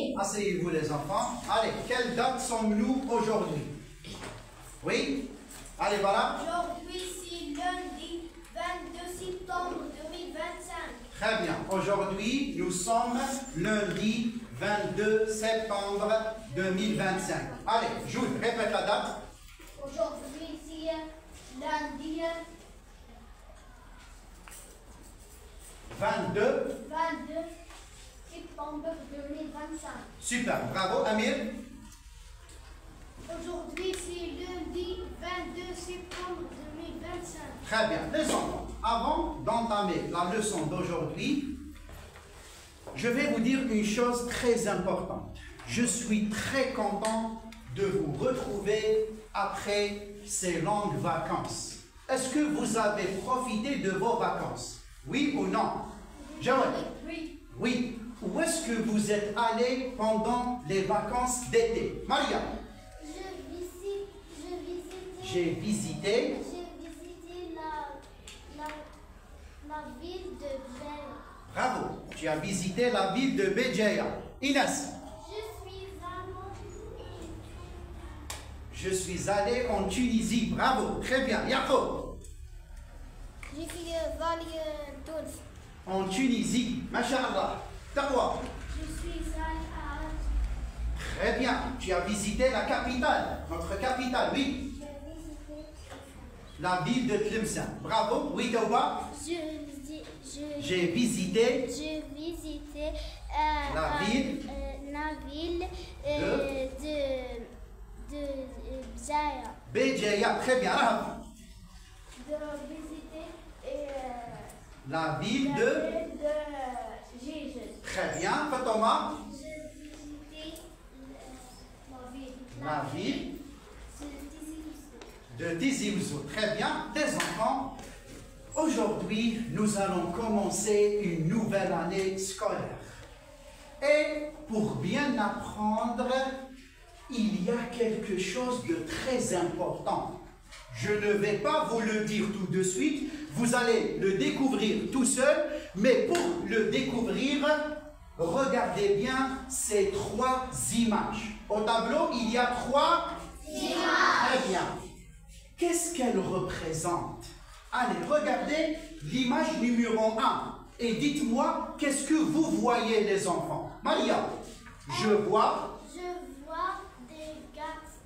Oui. Asseyez-vous les enfants. Allez, quelle date sommes-nous aujourd'hui? Oui? Allez, voilà. Aujourd'hui, c'est lundi 22 septembre 2025. Très bien. Aujourd'hui, nous sommes lundi 22 septembre 2025. Allez, Jules, répète la date. Aujourd'hui, c'est lundi 22 septembre 2025. Super, bravo. Amir? Aujourd'hui, c'est lundi 22 septembre 2025. Très bien. Les enfants, avant d'entamer la leçon d'aujourd'hui, je vais vous dire une chose très importante. Je suis très content de vous retrouver après ces longues vacances. Est-ce que vous avez profité de vos vacances? Oui ou non? Joël? Oui. Oui. Où est-ce que vous êtes allé pendant les vacances d'été? Maria? J'ai visité la ville de Béjaïa. Bravo. Tu as visité la ville de Béjaïa. Inès? Je suis allé en Tunisie. Bravo. Très bien. Jacob? J'ai fait Tunis. En Tunisie. Masha'Allah. Taqwa? Je suis allé à Très bien. Tu as visité la capitale. Notre capitale, oui. La ville de Tlemcen. Bravo. Oui, Tauba? J'ai visité la ville de Béjaïa. Béjaïa. Très bien. Rahab? De visiter La ville de Jésus. Très bien. Fatoma? J'ai visité La ville de de Tizi Ouzou. Très bien. Les enfants, aujourd'hui, nous allons commencer une nouvelle année scolaire. Et pour bien apprendre, il y a quelque chose de très important. Je ne vais pas vous le dire tout de suite, vous allez le découvrir tout seul, mais pour le découvrir, regardez bien ces trois images. Au tableau, il y a trois images. Très bien. Qu'est-ce qu'elles représentent? Allez, regardez l'image numéro 1 et dites-moi qu'est-ce que vous voyez les enfants. Maria, je vois des garçons.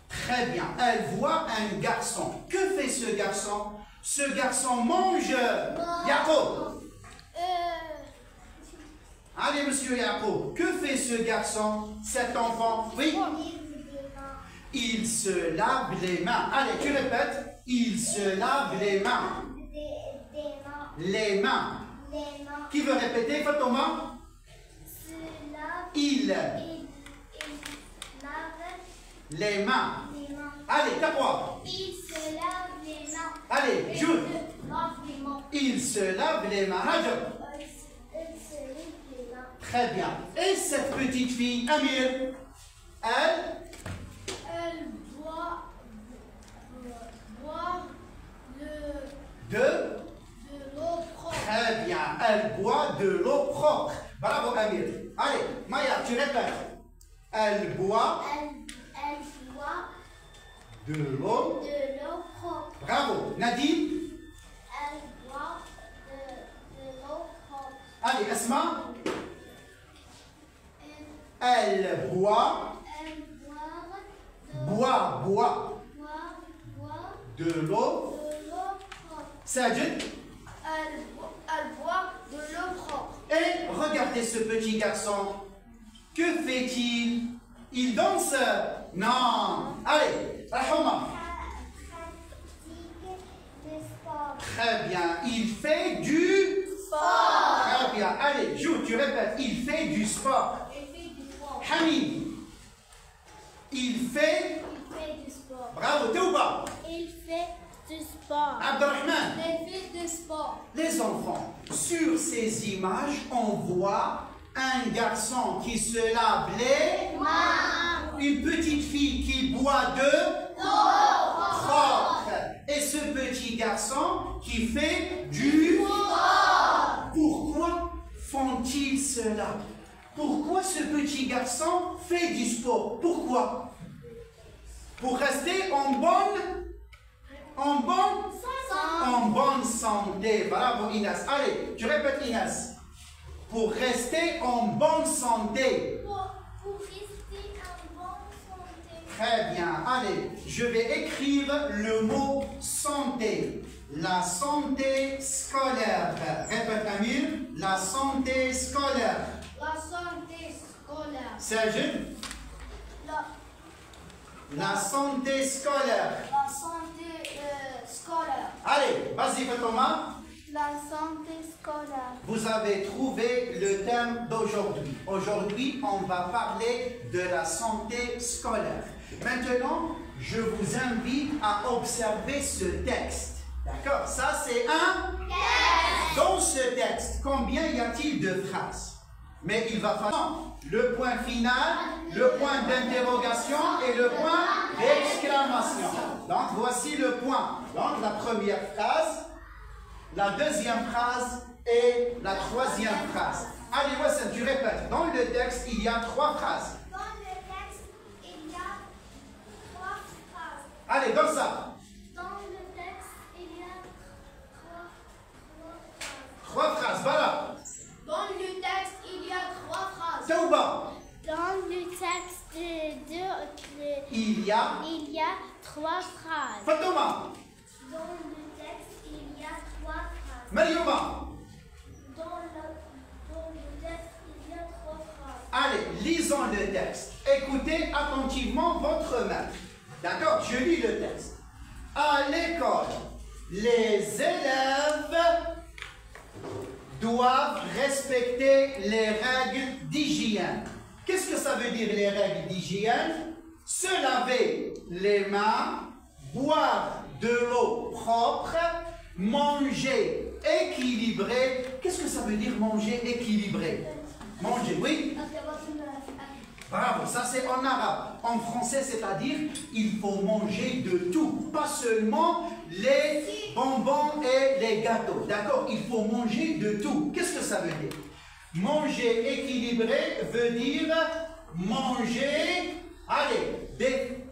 Très bien. Elle voit un garçon. Que fait ce garçon? Ce garçon mange. Jacob. Allez, monsieur Jacob. Que fait ce garçon? Cet enfant? Oui. Il se lave les mains. Allez, tu répètes. Il se lave les mains. Les mains. Qui veut répéter? Fatoma? Il lave les mains. Allez, Taqwa. Il se lave les mains. Allez, Jules. Il se lave les mains. Il se lave les mains. Rajab. Il se lave les mains. Très bien. Et cette petite fille, Amir, elle boit de l'eau propre. Très bien. Elle boit de l'eau propre. Bravo, Amir. Allez, Maya, tu répètes. Elle boit de l'eau Propre. Bravo. Nadine? Elle boit de l'eau propre. Allez, Asma? Elle boit de l'eau Propre. Sajid? Elle boit de l'eau propre. Et regardez ce petit garçon. Que fait-il? Il danse? Non. Allez, Rahoma. Très bien. Il fait du Sport. Très bien. Allez, Jou, tu répètes. Il fait du sport. Hamid. Il fait du sport. Bravo, Teuba. Il fait du sport. Abdelrahman. Il fait du sport. Les enfants, sur ces images, on voit un garçon qui se lave les mains, une petite fille qui boit de l'eau propre, et ce petit garçon qui fait du sport. Pourquoi font-ils cela? Pourquoi ce petit garçon fait du sport. Pourquoi? Pour rester en bonne santé. Bravo Inès. Allez, tu répètes Inès. Pour rester en bonne santé. Pour rester en bonne santé. Très bien. Allez, je vais écrire le mot santé. La santé scolaire. Répète Amir. La santé scolaire. La santé scolaire. Serge. La santé scolaire. La santé scolaire. Allez, vas-y Thomas. La santé scolaire. Vous avez trouvé le thème d'aujourd'hui. Aujourd'hui, on va parler de la santé scolaire. Maintenant, je vous invite à observer ce texte. D'accord? Ça, c'est un texte. Dans ce texte, combien y a-t-il de phrases? Mais il va falloir le point final, le point d'interrogation et le point d'exclamation. Donc, voici le point. Donc, la première phrase, la deuxième phrase et la troisième phrase. Allez, Wassim, tu répètes. Dans le texte, il y a 3 phrases. Dans le texte, il y a 3 phrases. Allez, dans ça. Dans le texte, il y a 3 phrases. 3 phrases, voilà. Dans le texte, il y a 3 phrases. Tauba. Dans le texte, Il y a. il y a 3 phrases. Fatoma. Dans le texte, il y a 3 phrases. Marioma. Dans le texte, il y a 3 phrases. Allez, lisons le texte. Écoutez attentivement votre maître. D'accord? Je lis le texte. À l'école, les élèves doivent respecter les règles d'hygiène. Qu'est-ce que ça veut dire les règles d'hygiène? Se laver les mains, boire de l'eau propre, manger équilibré. Qu'est-ce que ça veut dire manger équilibré? Manger, oui? Bravo, ça c'est en arabe. En français, c'est-à-dire il faut manger de tout, pas seulement les bonbons et les gâteaux. D'accord? Il faut manger de tout. Qu'est-ce que ça veut dire? Manger équilibré veut dire manger, allez, des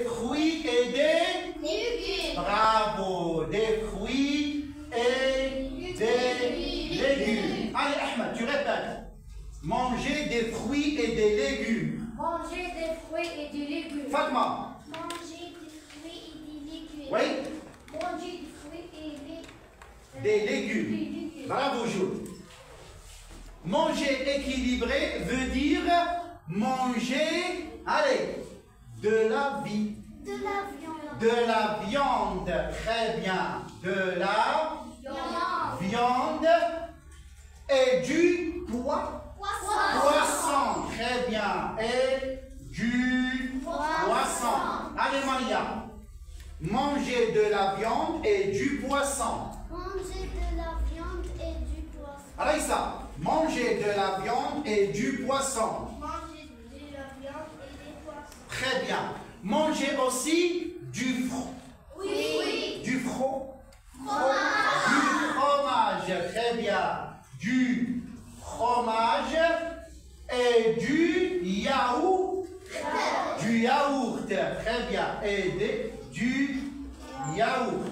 fruits et des Légumes. bravo, des fruits et des légumes. Allez, Ahmed, tu répètes. Manger des fruits et des légumes. Manger des fruits et des légumes. Fatma. Manger des fruits et des légumes. Oui. Manger des fruits et Des légumes. Bravo, Jules. Manger équilibré veut dire manger, allez, de la vie. de la viande. De la viande. Très bien. De la viande et du poisson. Très bien. Et du poisson. Allez, Maria. Manger de la viande et du poisson. Manger de la viande et du poisson. Alaïssa, manger de la viande et du poisson. Manger de la viande et des poissons. Très bien. Manger aussi du Oui. du fromage. Très bien. Du fromage et du yaourt. Du yaourt. Très bien. Et du yaourt.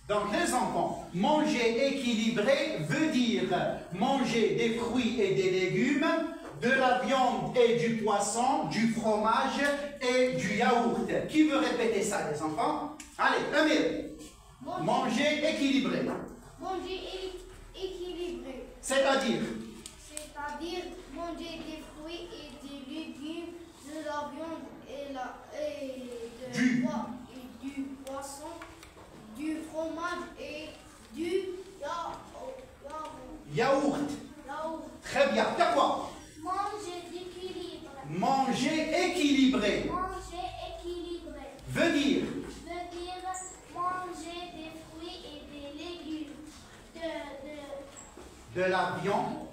Donc les enfants, manger équilibré veut dire manger des fruits et des légumes, de la viande et du poisson, du fromage et du yaourt. Qui veut répéter ça, les enfants? Allez, Amir. Manger équilibré. Manger équilibré. C'est-à-dire manger des fruits et des légumes, de la viande et Du poisson, du fromage et du yaourt. Très bien. T'as quoi? Manger d'équilibre. Manger équilibré Manger équilibré. veut dire Manger des fruits et des légumes, de la viande